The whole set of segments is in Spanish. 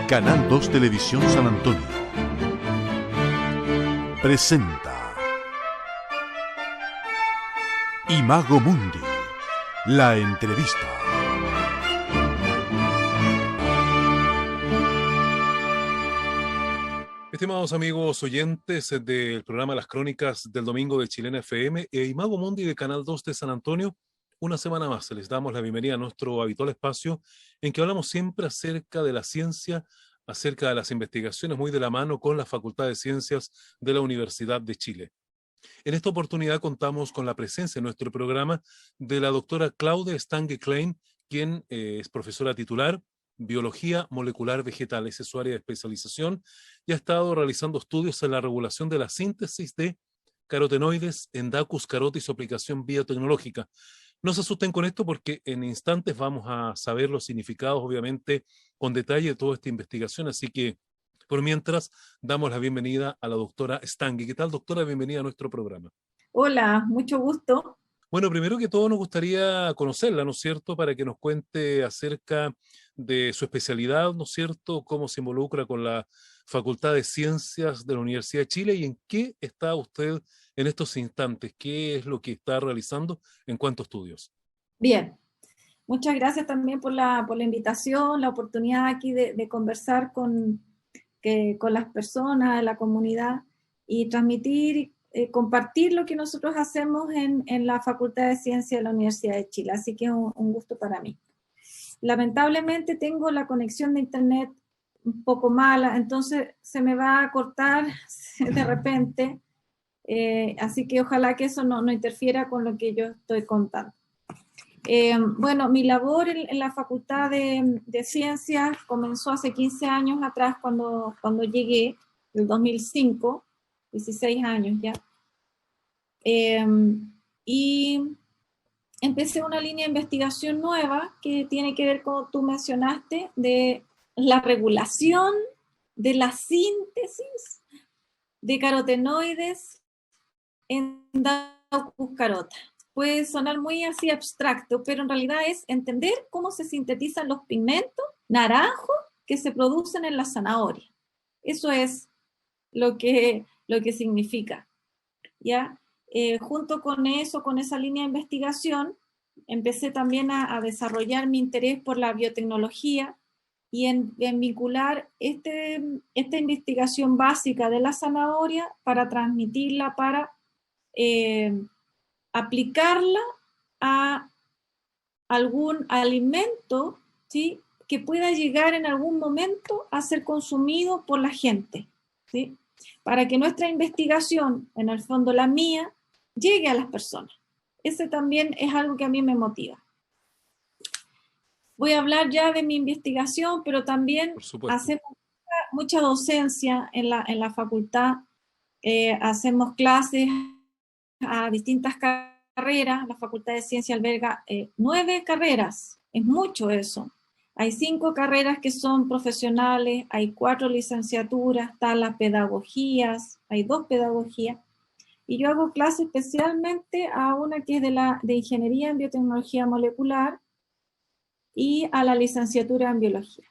Canal 2 Televisión San Antonio presenta Imago Mundi, la entrevista. Estimados amigos oyentes del programa Las Crónicas del Domingo de Chilena FM e Imago Mundi de Canal 2 de San Antonio, una semana más les damos la bienvenida a nuestro habitual espacio en que hablamos siempre acerca de la ciencia, acerca de las investigaciones, muy de la mano con la Facultad de Ciencias de la Universidad de Chile. En esta oportunidad contamos con la presencia en nuestro programa de la doctora Claudia Stange Klein, quien es profesora titular, Biología Molecular Vegetal, esa es su área de especialización, y ha estado realizando estudios en la regulación de la síntesis de carotenoides en Dacus carota y su aplicación biotecnológica. No se asusten con esto porque en instantes vamos a saber los significados, obviamente, con detalle de toda esta investigación, así que por mientras damos la bienvenida a la doctora Stange. ¿Qué tal, doctora? Bienvenida a nuestro programa. Hola, mucho gusto. Bueno, primero que todo nos gustaría conocerla, ¿no es cierto?, para que nos cuente acerca de su especialidad, ¿no es cierto?, cómo se involucra con la Facultad de Ciencias de la Universidad de Chile y en qué está usted en estos instantes, qué es lo que está realizando en cuanto a estudios. Bien, muchas gracias también por la invitación, la oportunidad aquí de conversar con las personas, de la comunidad y transmitir, compartir lo que nosotros hacemos en la Facultad de Ciencias de la Universidad de Chile. Así que es un gusto para mí. Lamentablemente tengo la conexión de internet un poco mala, entonces se me va a cortar de repente, así que ojalá que eso no interfiera con lo que yo estoy contando. Bueno, mi labor en la Facultad de Ciencias comenzó hace 15 años atrás cuando llegué, en el 2005, 16 años ya. Y empecé una línea de investigación nueva que tiene que ver, como tú mencionaste, de la regulación de la síntesis de carotenoides en Dacus carota. Puede sonar muy así abstracto, pero en realidad es entender cómo se sintetizan los pigmentos naranjos que se producen en la zanahoria. Eso es lo que significa, ¿ya? Junto con eso, con esa línea de investigación, empecé también a desarrollar mi interés por la biotecnología y en vincular esta investigación básica de la zanahoria para transmitirla, para aplicarla a algún alimento, ¿sí?, que pueda llegar en algún momento a ser consumido por la gente, ¿sí?, para que nuestra investigación, en el fondo la mía, llegue a las personas. Ese también es algo que a mí me motiva. Voy a hablar ya de mi investigación, pero también hacemos mucha docencia en la facultad. Hacemos clases a distintas carreras. La Facultad de Ciencia alberga 9 carreras, es mucho eso. Hay 5 carreras que son profesionales, hay 4 licenciaturas, están las pedagogías, hay 2 pedagogías, y yo hago clases especialmente a una que es de Ingeniería en Biotecnología Molecular y a la licenciatura en Biología.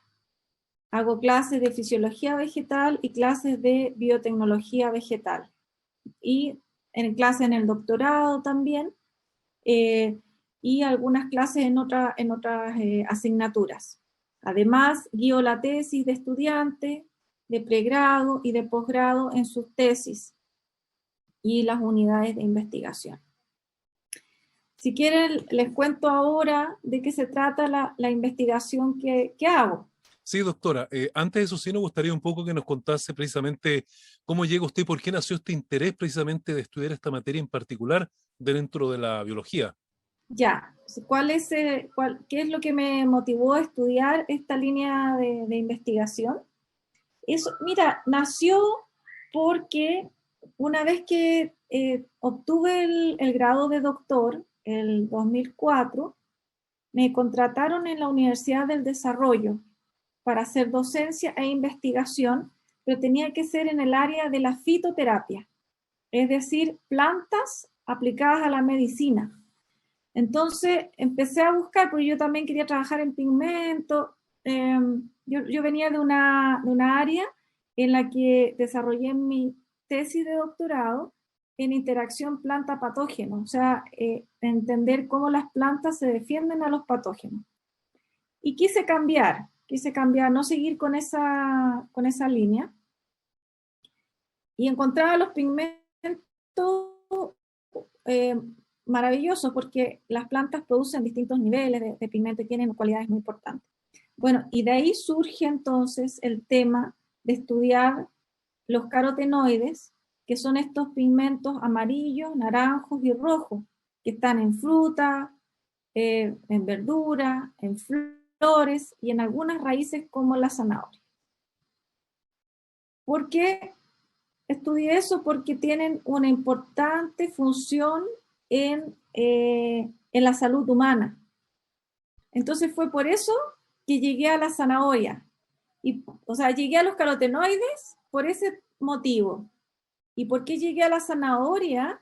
Hago clases de Fisiología Vegetal y clases de Biotecnología Vegetal. Y en clases en el doctorado también, y algunas clases en otras asignaturas. Además, guío la tesis de estudiantes de pregrado y de posgrado en sus tesis y las unidades de investigación. Si quieren, les cuento ahora de qué se trata la investigación que hago. Sí, doctora. Antes de eso sí nos gustaría un poco que nos contase precisamente cómo llega usted, por qué nació este interés precisamente de estudiar esta materia en particular dentro de la biología. Ya, ¿qué es lo que me motivó a estudiar esta línea de investigación? Eso, mira, nació porque una vez que obtuve el grado de doctor, el 2004, me contrataron en la Universidad del Desarrollo para hacer docencia e investigación, pero tenía que ser en el área de la fitoterapia, es decir, plantas aplicadas a la medicina. Entonces empecé a buscar, porque yo también quería trabajar en pigmento. Yo venía de una área en la que desarrollé mi tesis de doctorado en interacción planta-patógeno, o sea, entender cómo las plantas se defienden a los patógenos. Y quise cambiar, no seguir con esa línea. Y encontraba los pigmentos maravillosos porque las plantas producen distintos niveles de pigmento y tienen cualidades muy importantes. Bueno, y de ahí surge entonces el tema de estudiar los carotenoides, que son estos pigmentos amarillos, naranjos y rojos, que están en fruta, en verdura, en flores y en algunas raíces como la zanahoria. ¿Por qué estudié eso? Porque tienen una importante función en la salud humana. Entonces fue por eso que llegué a la zanahoria. O sea, llegué a los carotenoides por ese motivo. ¿Y por qué llegué a la zanahoria?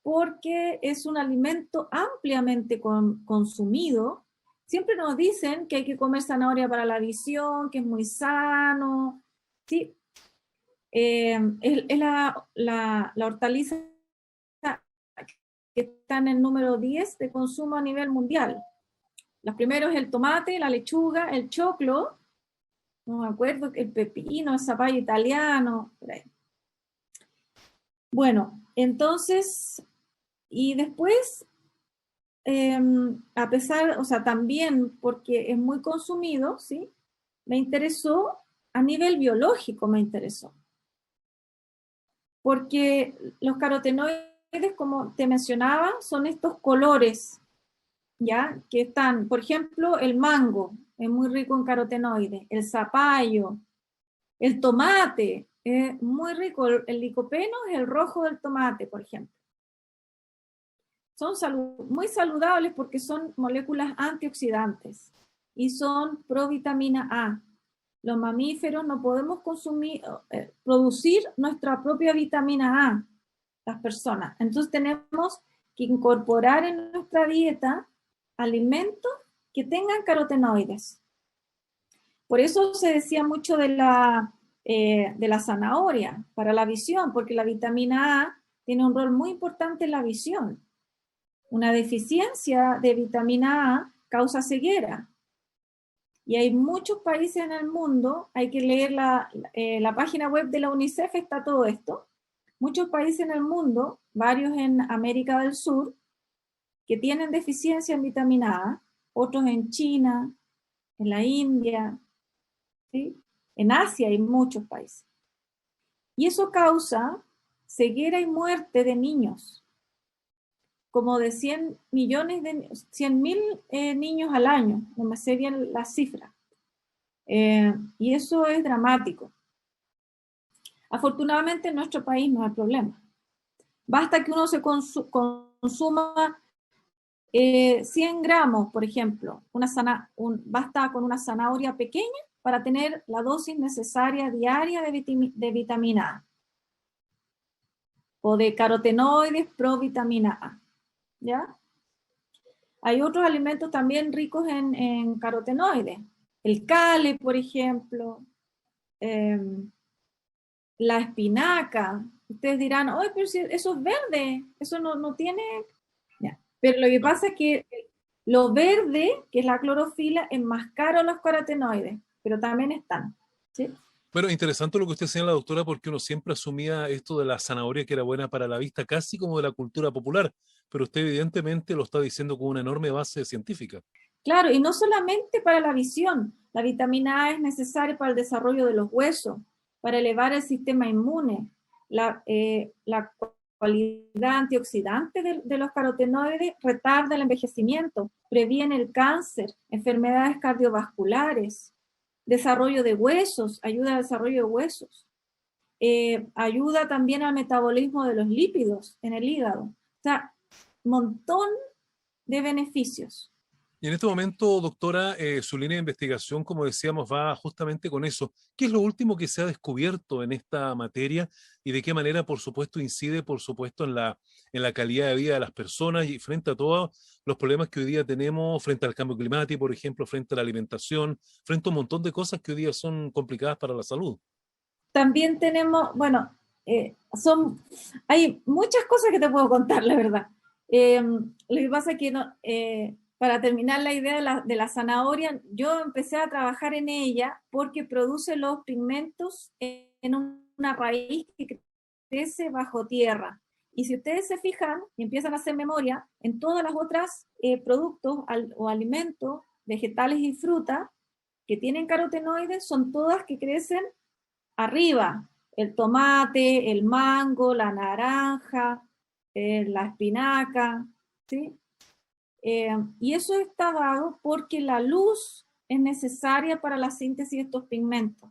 Porque es un alimento ampliamente consumido. Siempre nos dicen que hay que comer zanahoria para la visión, que es muy sano. Sí, es la hortaliza que está en el número 10 de consumo a nivel mundial. Los primeros es el tomate, la lechuga, el choclo, no me acuerdo, el pepino, el zapallo italiano. Bueno, entonces, y después, a pesar, o sea, también porque es muy consumido, ¿sí? Me interesó, a nivel biológico me interesó. Porque los carotenoides, como te mencionaba, son estos colores, ¿ya? Que están, por ejemplo, el mango es muy rico en carotenoides, el zapallo, el tomate es muy rico, el licopeno es el rojo del tomate, por ejemplo. Son muy saludables porque son moléculas antioxidantes y son provitamina A. Los mamíferos no podemos producir nuestra propia vitamina A, las personas. Entonces tenemos que incorporar en nuestra dieta alimentos que tengan carotenoides. Por eso se decía mucho de la zanahoria para la visión, porque la vitamina A tiene un rol muy importante en la visión. Una deficiencia de vitamina A causa ceguera. Y hay muchos países en el mundo, hay que leer la página web de la UNICEF, está todo esto. Muchos países en el mundo, varios en América del Sur, que tienen deficiencia en vitamina A, otros en China, en la India, ¿sí? En Asia hay muchos países. Y eso causa ceguera y muerte de niños, como de 100.000 niños al año, no me sé bien la cifra. Y eso es dramático. Afortunadamente en nuestro país no hay problema. Basta que uno se consuma 100 gramos, por ejemplo, basta con una zanahoria pequeña para tener la dosis necesaria diaria de vitamina A o de carotenoides provitamina A. ¿Ya? Hay otros alimentos también ricos en carotenoides. El kale, por ejemplo, la espinaca. Ustedes dirán, oye, pero si eso es verde, eso no tiene... Ya. Pero lo que pasa es que lo verde, que es la clorofila, enmascara los carotenoides, pero también están. ¿Sí? Bueno, interesante lo que usted señala, doctora, porque uno siempre asumía esto de la zanahoria que era buena para la vista, casi como de la cultura popular, pero usted evidentemente lo está diciendo con una enorme base científica. Claro, y no solamente para la visión. La vitamina A es necesaria para el desarrollo de los huesos, para elevar el sistema inmune. La cualidad antioxidante de los carotenoides retarda el envejecimiento, previene el cáncer, enfermedades cardiovasculares, desarrollo de huesos, ayuda al desarrollo de huesos, ayuda también al metabolismo de los lípidos en el hígado. O sea, montón de beneficios. Y en este momento, doctora, su línea de investigación, como decíamos, va justamente con eso. ¿Qué es lo último que se ha descubierto en esta materia y de qué manera, por supuesto, incide, por supuesto, en la calidad de vida de las personas y frente a todos los problemas que hoy día tenemos, frente al cambio climático, por ejemplo, frente a la alimentación, frente a un montón de cosas que hoy día son complicadas para la salud? También tenemos, bueno, hay muchas cosas que te puedo contar, la verdad. Lo que pasa es que no, para terminar la idea de la zanahoria, yo empecé a trabajar en ella porque produce los pigmentos en una raíz que crece bajo tierra. Y si ustedes se fijan y empiezan a hacer memoria, en todas las otras productos o alimentos, vegetales y frutas que tienen carotenoides, son todas que crecen arriba, el tomate, el mango, la naranja, la espinaca, ¿sí? Y eso está dado porque la luz es necesaria para la síntesis de estos pigmentos.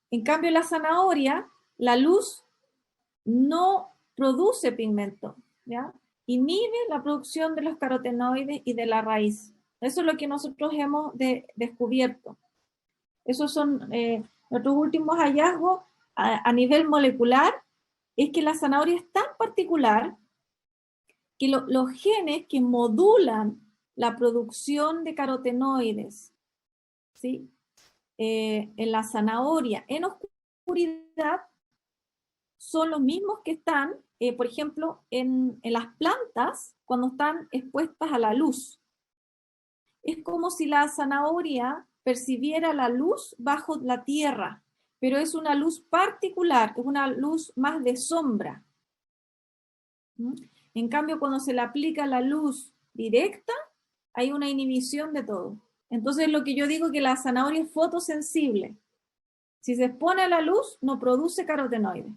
En cambio, la zanahoria, la luz no produce pigmento, ¿ya? Inhibe la producción de los carotenoides y de la raíz. Eso es lo que nosotros hemos descubierto. Esos son nuestros últimos hallazgos a nivel molecular, es que la zanahoria es tan particular que los genes que modulan la producción de carotenoides, ¿sí? En la zanahoria en oscuridad son los mismos que están, por ejemplo, en las plantas cuando están expuestas a la luz. Es como si la zanahoria percibiera la luz bajo la tierra, pero es una luz particular, es una luz más de sombra. En cambio, cuando se le aplica la luz directa, hay una inhibición de todo. Entonces, lo que yo digo es que la zanahoria es fotosensible. Si se expone a la luz, no produce carotenoides.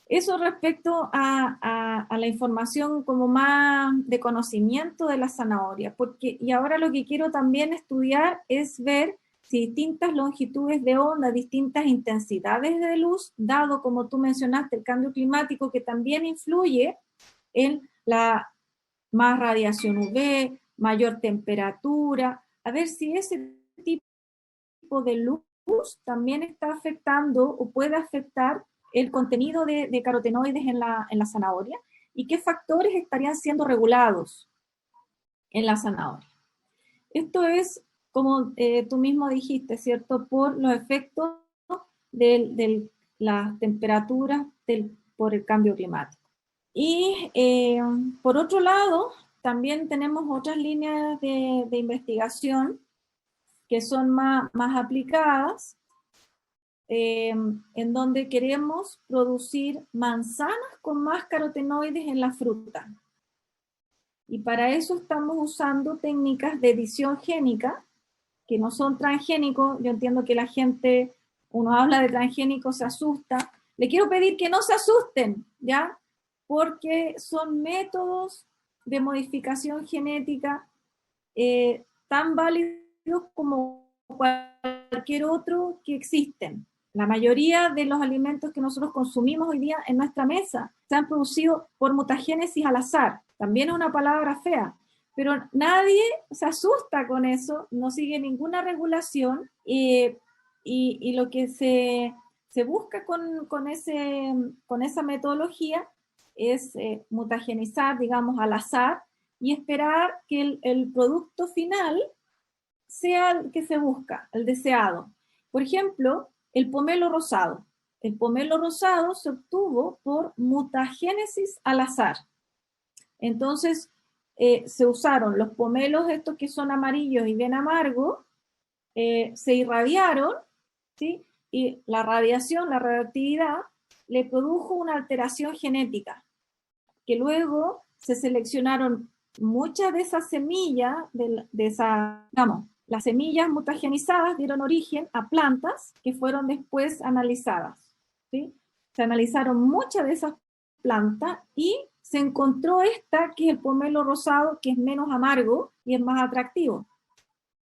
Eso respecto a la información como más de conocimiento de la zanahoria, y ahora lo que quiero también estudiar es ver si distintas longitudes de onda, distintas intensidades de luz, dado como tú mencionaste el cambio climático que también influye en la más radiación UV, mayor temperatura, a ver si ese tipo de luz también está afectando o puede afectar el contenido de carotenoides en la zanahoria y qué factores estarían siendo regulados en la zanahoria. Esto es, como tú mismo dijiste, ¿cierto? Por los efectos de las temperaturas por el cambio climático. Y por otro lado, también tenemos otras líneas de investigación que son más aplicadas, en donde queremos producir manzanas con más carotenoides en la fruta. Y para eso estamos usando técnicas de edición génica, que no son transgénicos. Yo entiendo que la gente, uno habla de transgénicos, se asusta. Le quiero pedir que no se asusten, ¿ya? Porque son métodos de modificación genética tan válidos como cualquier otro que existen. La mayoría de los alimentos que nosotros consumimos hoy día en nuestra mesa se han producido por mutagénesis al azar. También es una palabra fea, pero nadie se asusta con eso, no sigue ninguna regulación y lo que se busca con esa metodología es mutagenizar, digamos, al azar y esperar que el producto final sea el que se busca, el deseado. Por ejemplo, el pomelo rosado. El pomelo rosado se obtuvo por mutagénesis al azar. Entonces, se usaron los pomelos estos que son amarillos y bien amargos, se irradiaron, ¿sí? Y la radiación, la radioactividad, le produjo una alteración genética, que luego se seleccionaron muchas de esas semillas, digamos, las semillas mutagenizadas dieron origen a plantas que fueron después analizadas, ¿sí? Se analizaron muchas de esas plantas y se encontró esta, que es el pomelo rosado, que es menos amargo y es más atractivo.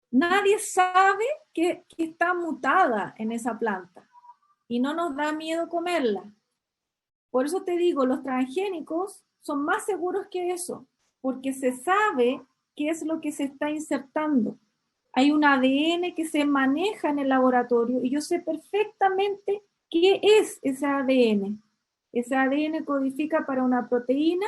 Nadie sabe que está mutada en esa planta y no nos da miedo comerla. Por eso te digo, los transgénicos son más seguros que eso, porque se sabe qué es lo que se está insertando. Hay un ADN que se maneja en el laboratorio y yo sé perfectamente qué es ese ADN. Ese ADN codifica para una proteína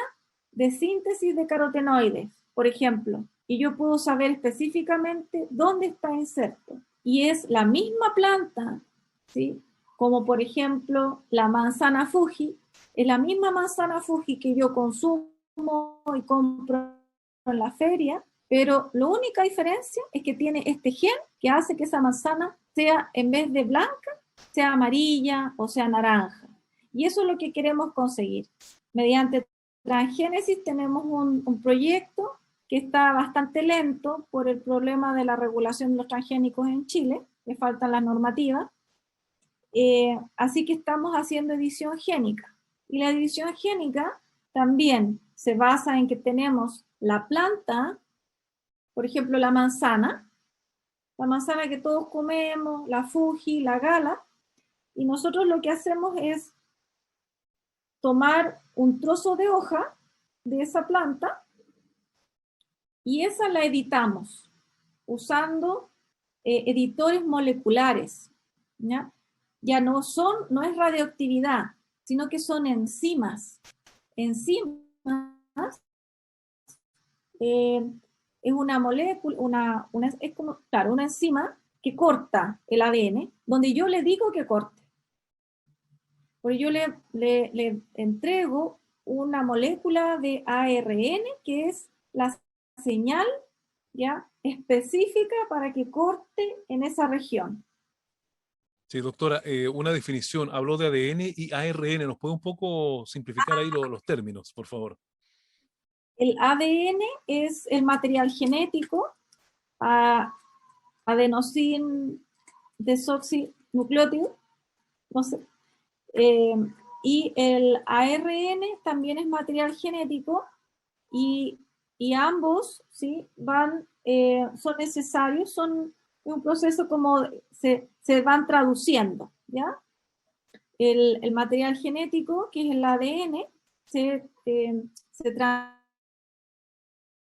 de síntesis de carotenoides, por ejemplo, y yo puedo saber específicamente dónde está inserto. Y es la misma planta, ¿sí? Como por ejemplo la manzana Fuji, es la misma manzana Fuji que yo consumo y compro en la feria, pero la única diferencia es que tiene este gen que hace que esa manzana sea, en vez de blanca, sea amarilla o sea naranja. Y eso es lo que queremos conseguir. Mediante transgénesis tenemos un proyecto que está bastante lento por el problema de la regulación de los transgénicos en Chile, que faltan las normativas. Así que estamos haciendo edición génica. Y la edición génica también se basa en que tenemos la planta, por ejemplo, la manzana que todos comemos, la Fuji, la Gala, y nosotros lo que hacemos es tomar un trozo de hoja de esa planta y esa la editamos usando editores moleculares, ¿ya? Ya no es radioactividad, sino que son enzimas. Enzimas es una molécula, es como, claro, una enzima que corta el ADN, donde yo le digo que corte. Porque yo le entrego una molécula de ARN, que es la señal, ¿ya?, específica para que corte en esa región. Sí, doctora, una definición. Habló de ADN y ARN. ¿Nos puede un poco simplificar ahí los términos, por favor? El ADN es el material genético, adenosín desoxinucleótido, no sé. Y el ARN también es material genético y ambos, ¿sí?, son necesarios, son un proceso como se van traduciendo, ¿ya? El material genético, que es el ADN, se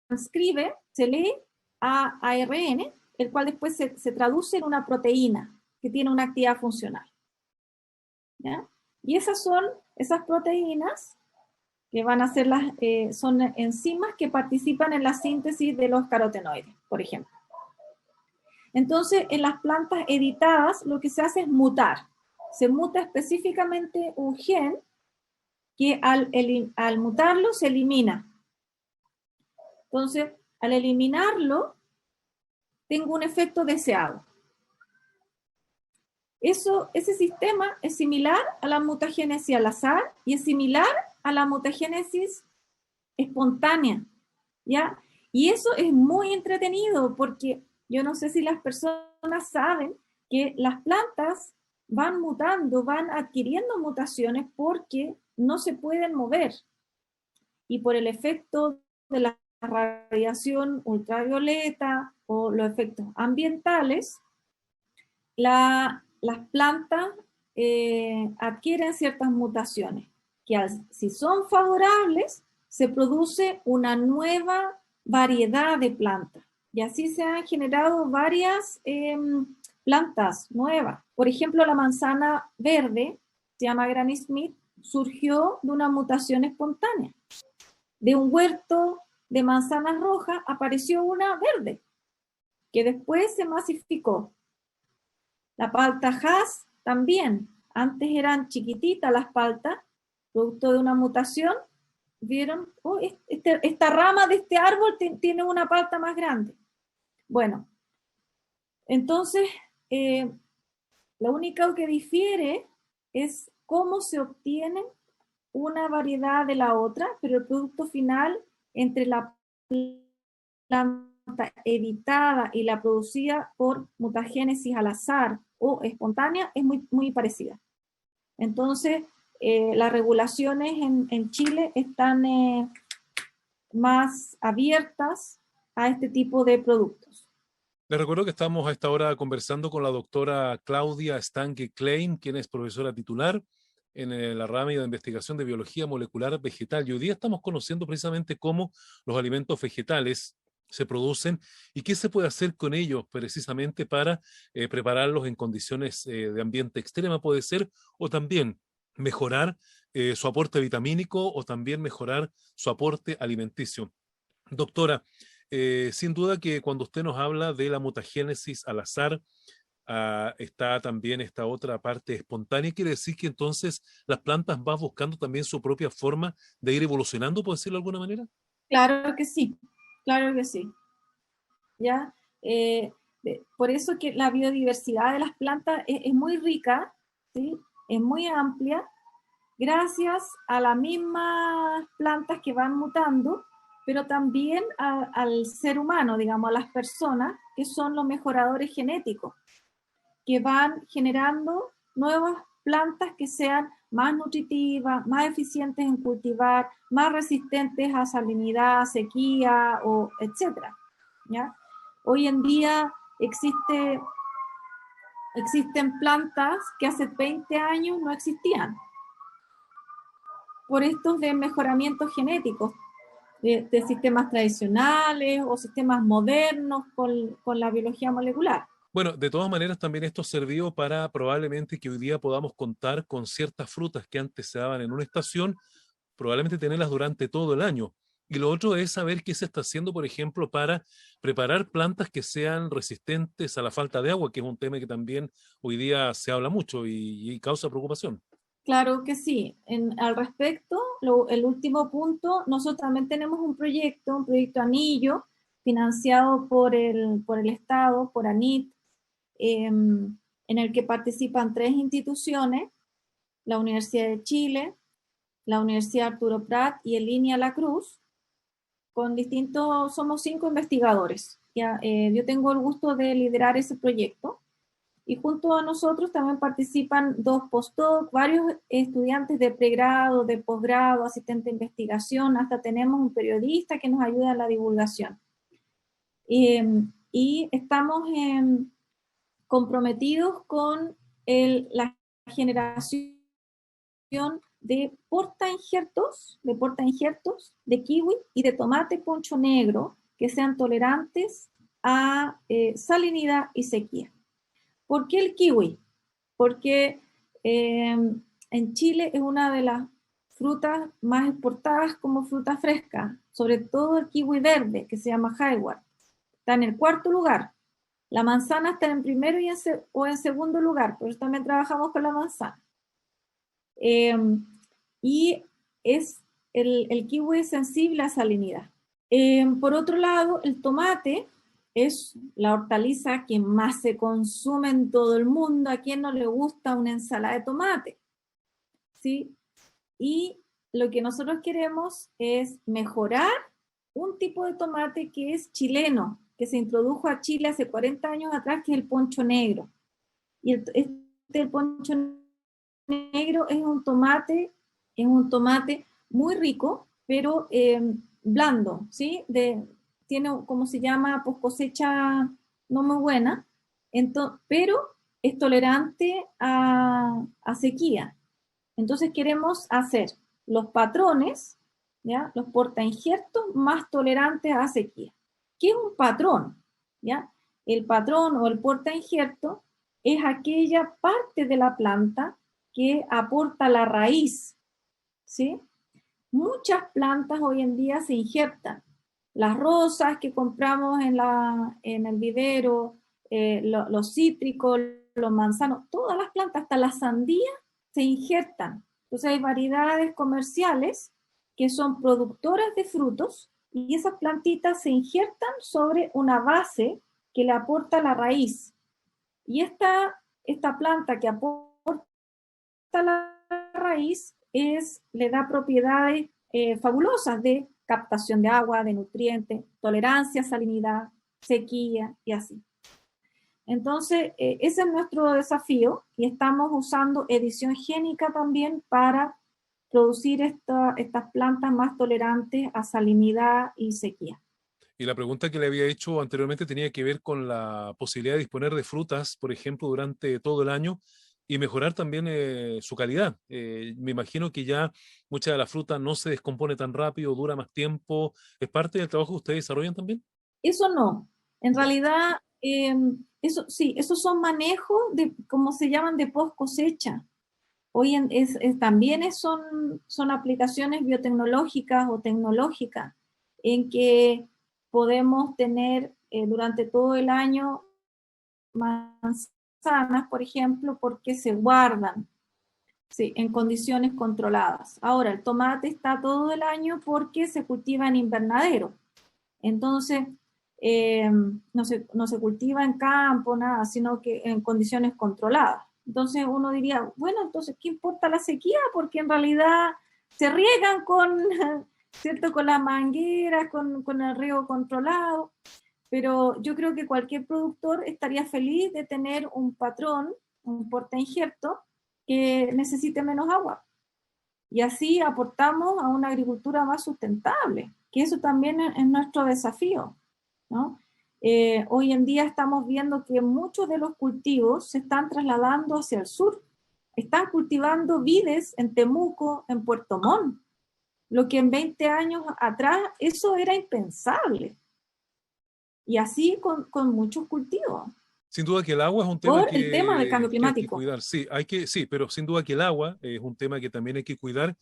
transcribe, se lee a ARN, el cual después se traduce en una proteína que tiene una actividad funcional, ¿ya? Y esas proteínas que van a ser son enzimas que participan en la síntesis de los carotenoides, por ejemplo. Entonces, en las plantas editadas, lo que se hace es mutar. Se muta específicamente un gen que al mutarlo se elimina. Entonces, al eliminarlo, tengo un efecto deseado. Ese sistema es similar a la mutagénesis al azar y es similar a la mutagénesis espontánea, ¿ya? Y eso es muy entretenido porque yo no sé si las personas saben que las plantas van mutando, van adquiriendo mutaciones porque no se pueden mover. Y por el efecto de la radiación ultravioleta o los efectos ambientales, las plantas adquieren ciertas mutaciones que si son favorables, se produce una nueva variedad de plantas. Y así se han generado varias plantas nuevas. Por ejemplo, la manzana verde, se llama Granny Smith, surgió de una mutación espontánea. De un huerto de manzanas rojas apareció una verde, que después se masificó. La palta Hass también. Antes eran chiquititas las paltas, producto de una mutación. ¿Vieron? Oh, esta rama de este árbol tiene una palta más grande. Bueno, entonces, lo único que difiere es cómo se obtiene una variedad de la otra, pero el producto final entre la planta editada y la producida por mutagénesis al azar o espontánea es muy, muy parecida. Entonces, las regulaciones en Chile están más abiertas a este tipo de productos. Les recuerdo que estamos a esta hora conversando con la doctora Claudia Stange Klein, quien es profesora titular en la rama de investigación de biología molecular vegetal. Y hoy día estamos conociendo precisamente cómo los alimentos vegetales se producen y qué se puede hacer con ellos precisamente para prepararlos en condiciones de ambiente extrema, puede ser, o también mejorar su aporte vitamínico o también mejorar su aporte alimenticio. Doctora, sin duda que cuando usted nos habla de la mutagénesis al azar, está también esta otra parte espontánea, quiere decir que entonces las plantas van buscando también su propia forma de ir evolucionando, por decirlo de alguna manera. Claro que sí, claro que sí. ¿Ya? Por eso que la biodiversidad de las plantas es muy rica, ¿sí? Es muy amplia, gracias a las mismas plantas que van mutando, pero también al ser humano, digamos, a las personas que son los mejoradores genéticos, que van generando nuevas plantas que sean más nutritivas, más eficientes en cultivar, más resistentes a salinidad, sequía, o etcétera, ¿ya? Hoy en día existen plantas que hace 20 años no existían, por estos de mejoramientos genéticos, de sistemas tradicionales o sistemas modernos con la biología molecular. Bueno, de todas maneras también esto sirvió para probablemente que hoy día podamos contar con ciertas frutas que antes se daban en una estación, probablemente tenerlas durante todo el año. Y lo otro es saber qué se está haciendo, por ejemplo, para preparar plantas que sean resistentes a la falta de agua, que es un tema que también hoy día se habla mucho y causa preocupación. Claro que sí. Al respecto, el último punto, nosotros también tenemos un proyecto anillo, financiado por el Estado, por ANIT, en el que participan 3 instituciones, la Universidad de Chile, la Universidad Arturo Prat y el INIA La Cruz, somos 5 investigadores. ¿Ya? Yo tengo el gusto de liderar ese proyecto. Y junto a nosotros también participan 2 postdocs, varios estudiantes de pregrado, de posgrado, asistente de investigación, hasta tenemos un periodista que nos ayuda en la divulgación. Y estamos comprometidos con la generación de portainjertos, de kiwi y de tomate poncho negro que sean tolerantes a salinidad y sequía. ¿Por qué el kiwi? Porque en Chile es una de las frutas más exportadas como fruta fresca, sobre todo el kiwi verde, que se llama Hayward. Está en el 4º lugar. La manzana está en primero o en segundo lugar, por eso también trabajamos con la manzana. Y el kiwi es sensible a salinidad. Por otro lado, el tomate es la hortaliza que más se consume en todo el mundo. ¿A quién no le gusta una ensalada de tomate? ¿Sí? Y lo que nosotros queremos es mejorar un tipo de tomate que es chileno, que se introdujo a Chile hace 40 años atrás, que es el poncho negro. Y el poncho negro es un tomate muy rico, pero blando, ¿sí? Tiene, como se llama, pues cosecha no muy buena, pero es tolerante a sequía. Entonces queremos hacer los patrones, ¿ya? Los portainjertos más tolerantes a sequía. ¿Qué es un patrón? ¿Ya? El patrón o el portainjerto es aquella parte de la planta que aporta la raíz, ¿sí? Muchas plantas hoy en día se injertan. Las rosas que compramos en el vivero, los cítricos, los manzanos, todas las plantas, hasta la sandía, se injertan. Entonces hay variedades comerciales que son productoras de frutos y esas plantitas se injertan sobre una base que le aporta la raíz. Y esta planta que aporta la raíz le da propiedades fabulosas de captación de agua, de nutrientes, tolerancia a salinidad, sequía y así. Entonces, ese es nuestro desafío y estamos usando edición génica también para producir estas plantas más tolerantes a salinidad y sequía. Y la pregunta que le había hecho anteriormente tenía que ver con la posibilidad de disponer de frutas, por ejemplo, durante todo el año y mejorar también su calidad. Me imagino que ya mucha de la fruta no se descompone tan rápido, dura más tiempo. ¿Es parte del trabajo que ustedes desarrollan también? Eso no. En realidad, eso sí, esos son manejos de, como se llaman, de post cosecha. También son aplicaciones biotecnológicas o tecnológicas en que podemos tener durante todo el año manzanas, por ejemplo, porque se guardan, sí, en condiciones controladas. Ahora, el tomate está todo el año porque se cultiva en invernadero. Entonces, no se cultiva en campo, nada, sino que en condiciones controladas. Entonces uno diría, bueno, entonces, ¿qué importa la sequía? Porque en realidad se riegan con, ¿cierto? Con las mangueras, con el riego controlado. Pero yo creo que cualquier productor estaría feliz de tener un patrón, un portainjerto, que necesite menos agua. Y así aportamos a una agricultura más sustentable, que eso también es nuestro desafío, ¿no? Hoy en día estamos viendo que muchos de los cultivos se están trasladando hacia el sur. Están cultivando vides en Temuco, en Puerto Montt, lo que en 20 años atrás eso era impensable. Y así con muchos cultivos. Sin duda que el agua es un tema Por el tema del cambio que hay que climático. cuidar. Sí, sí, pero sin duda que el agua es un tema que también hay que cuidar.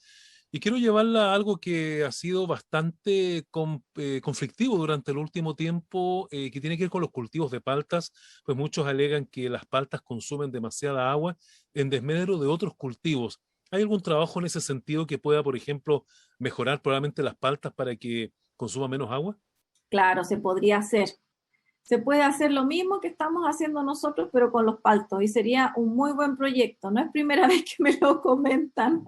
Y quiero llevarla a algo que ha sido bastante conflictivo durante el último tiempo, que tiene que ver con los cultivos de paltas, pues muchos alegan que las paltas consumen demasiada agua en desmedro de otros cultivos. ¿Hay algún trabajo en ese sentido que pueda, por ejemplo, mejorar probablemente las paltas para que consuma menos agua? Claro, se podría hacer. Se puede hacer lo mismo que estamos haciendo nosotros, pero con los paltos, y sería un muy buen proyecto. No es primera vez que me lo comentan.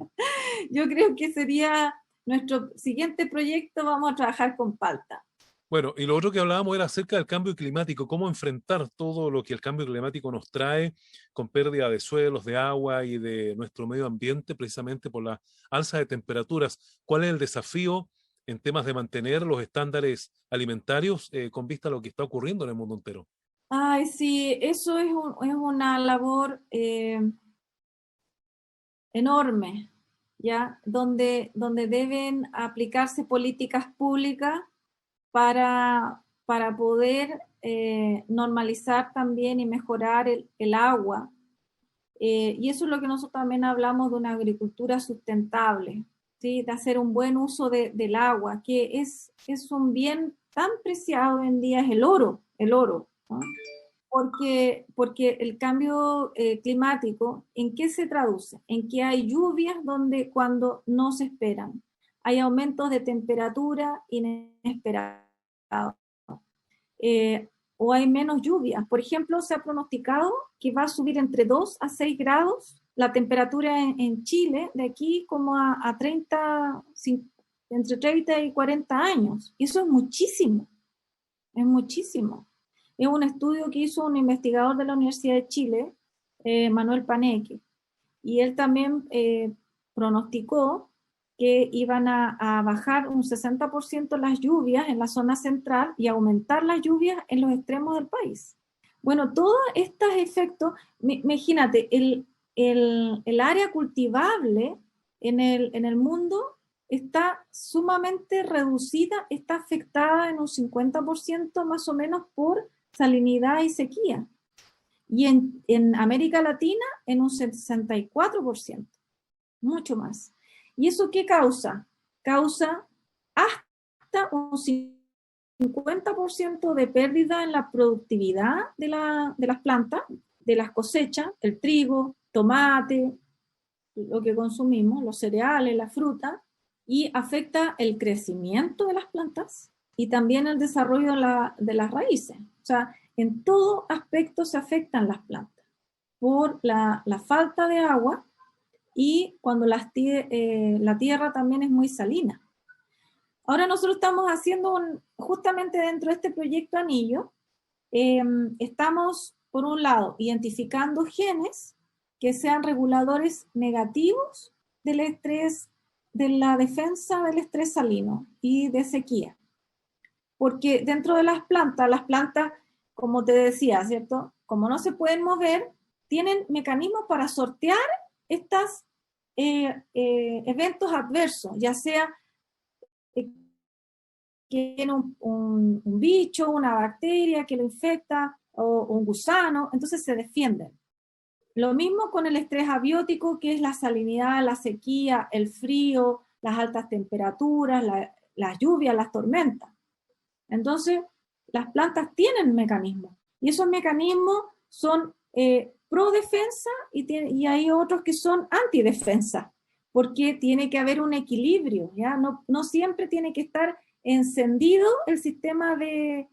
Yo creo que sería nuestro siguiente proyecto, vamos a trabajar con palta. Bueno, y lo otro que hablábamos era acerca del cambio climático, cómo enfrentar todo lo que el cambio climático nos trae con pérdida de suelos, de agua y de nuestro medio ambiente, precisamente por la alza de temperaturas. ¿Cuál es el desafío en temas de mantener los estándares alimentarios con vista a lo que está ocurriendo en el mundo entero? Ay, sí, eso es una labor enorme, ¿ya? Donde deben aplicarse políticas públicas para poder normalizar también y mejorar el agua. Y eso es lo que nosotros también hablamos de una agricultura sustentable, ¿sí? De hacer un buen uso del agua, que es un bien tan preciado hoy en día, es el oro, ¿no? Porque el cambio climático, ¿en qué se traduce? En que hay lluvias cuando no se esperan. Hay aumentos de temperatura inesperados. Eh, o hay menos lluvias. Por ejemplo, se ha pronosticado que va a subir entre 2 a 6 grados la temperatura en Chile de aquí como a 30, entre 30 y 40 años. Y eso es muchísimo, es muchísimo. Es un estudio que hizo un investigador de la Universidad de Chile, Manuel Paneque, y él también pronosticó que iban a bajar un 60% las lluvias en la zona central y aumentar las lluvias en los extremos del país. Bueno, todos estos efectos, imagínate, el área cultivable en el mundo está sumamente reducida, está afectada en un 50% más o menos por salinidad y sequía. Y en América Latina en un 64%, mucho más. ¿Y eso qué causa? Causa hasta un 50% de pérdida en la productividad de las plantas, de las cosechas, el trigo, tomate, lo que consumimos, los cereales, la fruta, y afecta el crecimiento de las plantas y también el desarrollo de las raíces. O sea, en todo aspecto se afectan las plantas por la falta de agua y cuando la tierra también es muy salina. Ahora nosotros estamos haciendo, justamente dentro de este proyecto Anillo, estamos, por un lado, identificando genes que sean reguladores negativos del estrés, de la defensa del estrés salino y de sequía. Porque dentro de las plantas, como te decía, ¿cierto? Como no se pueden mover, tienen mecanismos para sortear estos eventos adversos, ya sea tiene un bicho, una bacteria que lo infecta, o un gusano, entonces se defienden. Lo mismo con el estrés abiótico, que es la salinidad, la sequía, el frío, las altas temperaturas, las lluvias, las tormentas. Entonces, las plantas tienen mecanismos, y esos mecanismos son pro defensa y hay otros que son antidefensa, porque tiene que haber un equilibrio, ¿ya? No siempre tiene que estar encendido el sistema de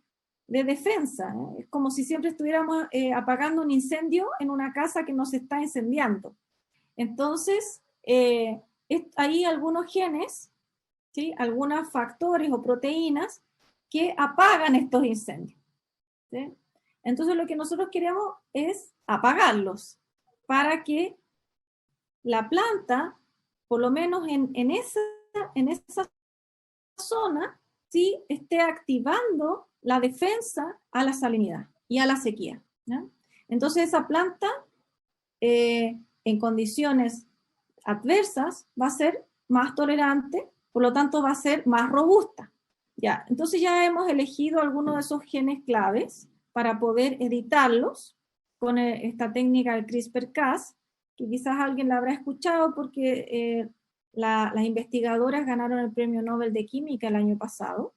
defensa, ¿eh? Es como si siempre estuviéramos apagando un incendio en una casa que no se está incendiando. Entonces, hay algunos genes, ¿sí? Algunos factores o proteínas que apagan estos incendios, ¿sí? Entonces lo que nosotros queremos es apagarlos para que la planta, por lo menos en esa zona, sí esté activando la defensa a la salinidad y a la sequía, ¿no? Entonces esa planta en condiciones adversas va a ser más tolerante, por lo tanto va a ser más robusta. Ya, entonces ya hemos elegido algunos de esos genes claves para poder editarlos con esta técnica del CRISPR-Cas, que quizás alguien la habrá escuchado porque las investigadoras ganaron el Premio Nobel de Química el año pasado.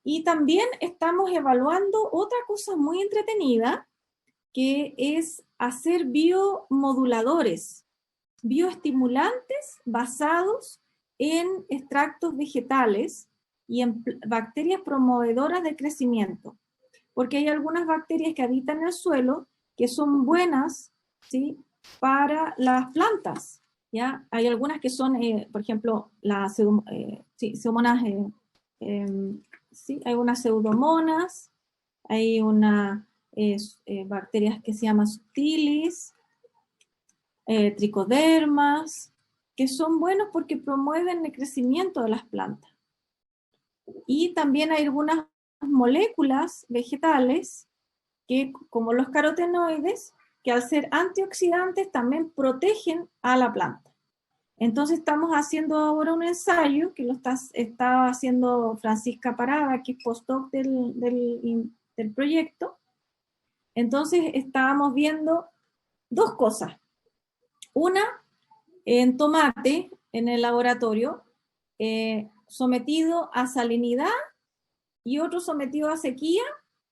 Y también estamos evaluando otra cosa muy entretenida, que es hacer biomoduladores, bioestimulantes basados en extractos vegetales y en bacterias promovedoras de crecimiento. Porque hay algunas bacterias que habitan el suelo que son buenas, ¿sí?, para las plantas, ¿ya? Hay algunas que son, por ejemplo, las pseudomonas, sí, hay unas pseudomonas, hay unas bacterias que se llaman subtilis, tricodermas, que son buenos porque promueven el crecimiento de las plantas. Y también hay algunas moléculas vegetales que, como los carotenoides, que al ser antioxidantes también protegen a la planta. Entonces estamos haciendo ahora un ensayo que lo está haciendo Francisca Parada, que es postdoc del proyecto. Entonces estábamos viendo dos cosas. Una, en tomate, en el laboratorio, sometido a salinidad, y otro sometido a sequía,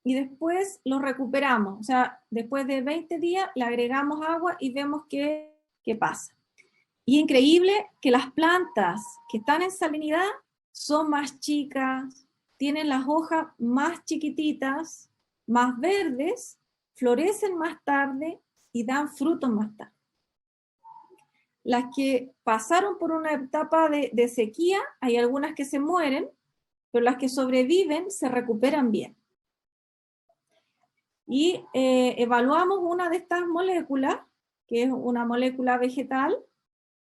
y después lo recuperamos. O sea, después de 20 días le agregamos agua y vemos qué pasa. Y increíble que las plantas que están en salinidad son más chicas, tienen las hojas más chiquititas, más verdes, florecen más tarde y dan frutos más tarde. Las que pasaron por una etapa de sequía, hay algunas que se mueren, pero las que sobreviven se recuperan bien. Y evaluamos una de estas moléculas, que es una molécula vegetal,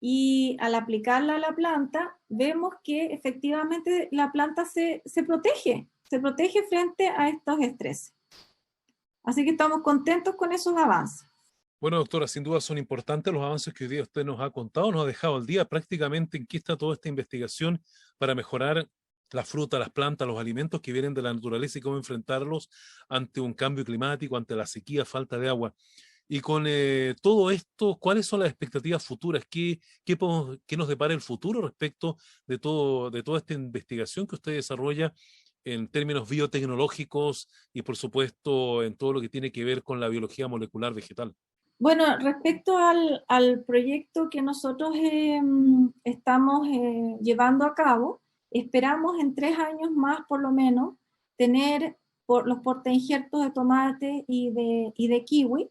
y al aplicarla a la planta, vemos que efectivamente la planta se protege frente a estos estreses. Así que estamos contentos con esos avances. Bueno, doctora, sin duda son importantes los avances que hoy día usted nos ha contado, nos ha dejado al día prácticamente en qué está toda esta investigación para mejorar la fruta, las plantas, los alimentos que vienen de la naturaleza y cómo enfrentarlos ante un cambio climático, ante la sequía, falta de agua. Y con todo esto, ¿cuáles son las expectativas futuras? ¿Qué nos depara el futuro respecto de toda esta investigación que usted desarrolla en términos biotecnológicos y, por supuesto, en todo lo que tiene que ver con la biología molecular vegetal? Bueno, respecto al proyecto que nosotros estamos llevando a cabo, esperamos en 3 años más, por lo menos, tener los portainjertos de tomate y de kiwi,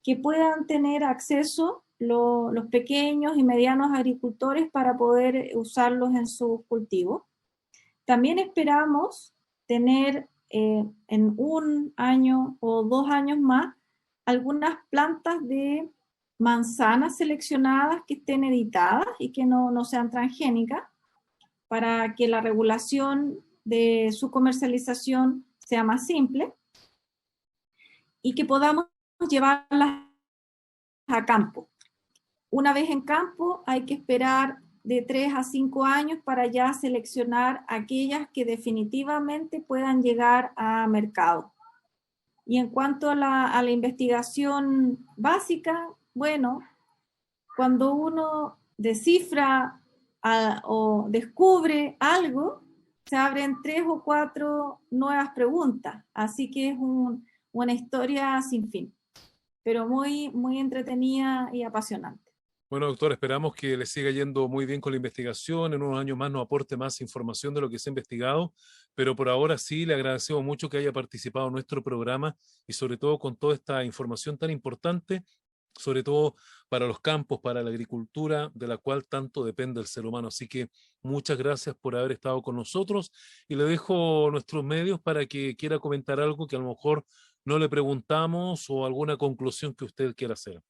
que puedan tener acceso los pequeños y medianos agricultores para poder usarlos en sus cultivos. También esperamos tener en 1 año o 2 años más algunas plantas de manzanas seleccionadas que estén editadas y que no sean transgénicas, para que la regulación de su comercialización sea más simple y que podamos llevarlas a campo. Una vez en campo hay que esperar de 3 a 5 años para ya seleccionar aquellas que definitivamente puedan llegar a mercado. Y en cuanto a la investigación básica, bueno, cuando uno descifra o descubre algo, se abren 3 o 4 nuevas preguntas. Así que es una historia sin fin, pero muy, muy entretenida y apasionante. Bueno, doctor, esperamos que le siga yendo muy bien con la investigación. En unos años más nos aporte más información de lo que se ha investigado, pero por ahora sí le agradecemos mucho que haya participado en nuestro programa y sobre todo con toda esta información tan importante, sobre todo para los campos, para la agricultura, de la cual tanto depende el ser humano. Así que muchas gracias por haber estado con nosotros y le dejo nuestros medios para que quiera comentar algo que a lo mejor no le preguntamos o alguna conclusión que usted quiera hacer.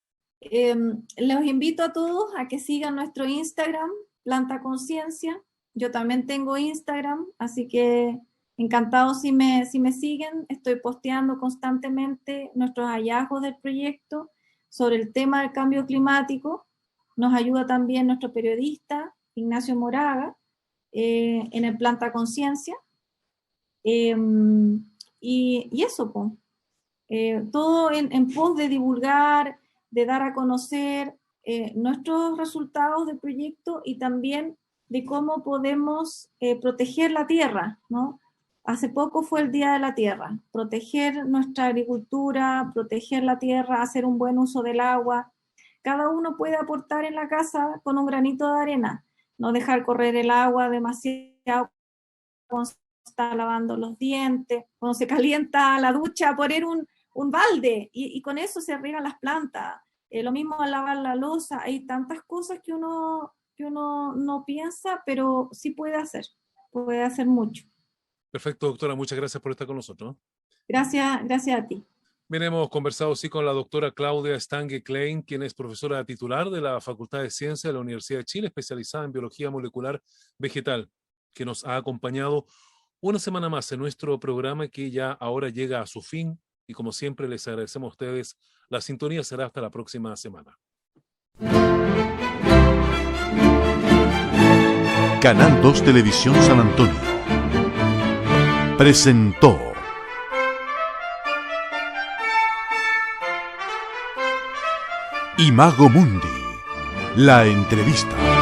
Los invito a todos a que sigan nuestro Instagram, Planta Conciencia. Yo también tengo Instagram, así que encantado si me siguen. Estoy posteando constantemente nuestros hallazgos del proyecto sobre el tema del cambio climático. Nos ayuda también nuestro periodista, Ignacio Moraga, en el Planta Conciencia. Y eso, pues. Todo en pos de divulgar, de dar a conocer nuestros resultados del proyecto y también de cómo podemos proteger la tierra, ¿no? Hace poco fue el Día de la Tierra, proteger nuestra agricultura, proteger la tierra, hacer un buen uso del agua. Cada uno puede aportar en la casa con un granito de arena, no dejar correr el agua demasiado cuando se está lavando los dientes, cuando se calienta la ducha, poner un balde y con eso se riegan las plantas. Lo mismo al lavar la loza, hay tantas cosas que uno no piensa, pero sí puede hacer mucho. Perfecto, doctora, muchas gracias por estar con nosotros. Gracias a ti. Bien, hemos conversado sí con la doctora Claudia Stange Klein, quien es profesora titular de la Facultad de Ciencias de la Universidad de Chile, especializada en biología molecular vegetal, que nos ha acompañado una semana más en nuestro programa que ya ahora llega a su fin. Y como siempre, les agradecemos a ustedes. La sintonía será hasta la próxima semana. Canal 2 Televisión San Antonio presentó Imago Mundi, la entrevista.